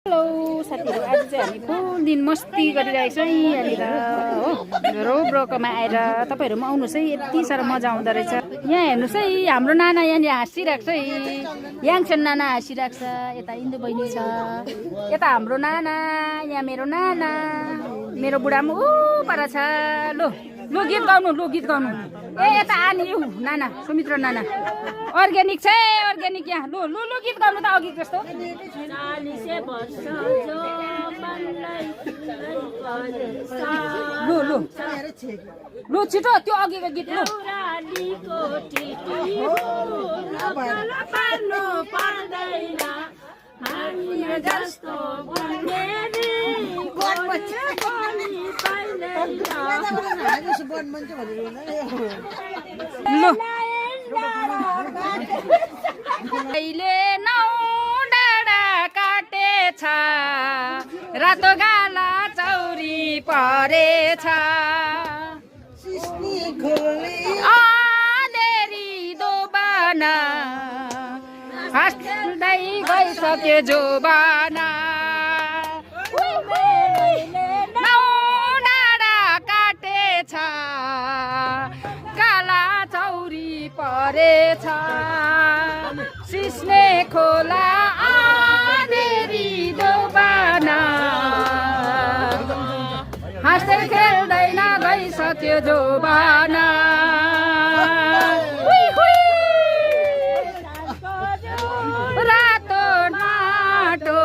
Hello साथीहरू, आज चाहिँ हामी फुल दिन मस्ती गरिरहेको छौँ यहाँनिर हो। रोब्रोकोमा आएर तपाईँहरू पनि आउनुहोस् है, यति साह्रो मजा आउँदो रहेछ। यहाँ हेर्नुहोस् है, हाम्रो नाना यहाँनिर हाँसिरहेको छ है। याङछन् नाना हाँसिरहेको छ, यता इन्दु बहिनी छ, यता हाम्रो नाना, यहाँ मेरो नाना, मेरो बुढा पनि ऊ पर छ। लो गीत गाउनु, गीत गाउनु। ए यता आनी नाना, सुमित्र नाना अर्ग्यानिक छ, अर्ग्यानिक यहाँ। लो गीत गाउनु त अघि जस्तो। लो छिटो त्यो अघिको गीत लो। अहिले नौ डाँडा काटेछ, रातो गाला चौरी परेछ, अँधेरी दोबाना हाँस्दै गइसक्यो जोबाना। नौ डाँडा काटेछ, काला चौरी परेछ, सिस्ने खोला अँधेरी दोबाना, हाँस्दै खेल्दैन गइसक्यो जोबाना। रातो माटो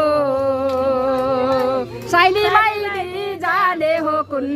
साइली माइली जाने हो कुन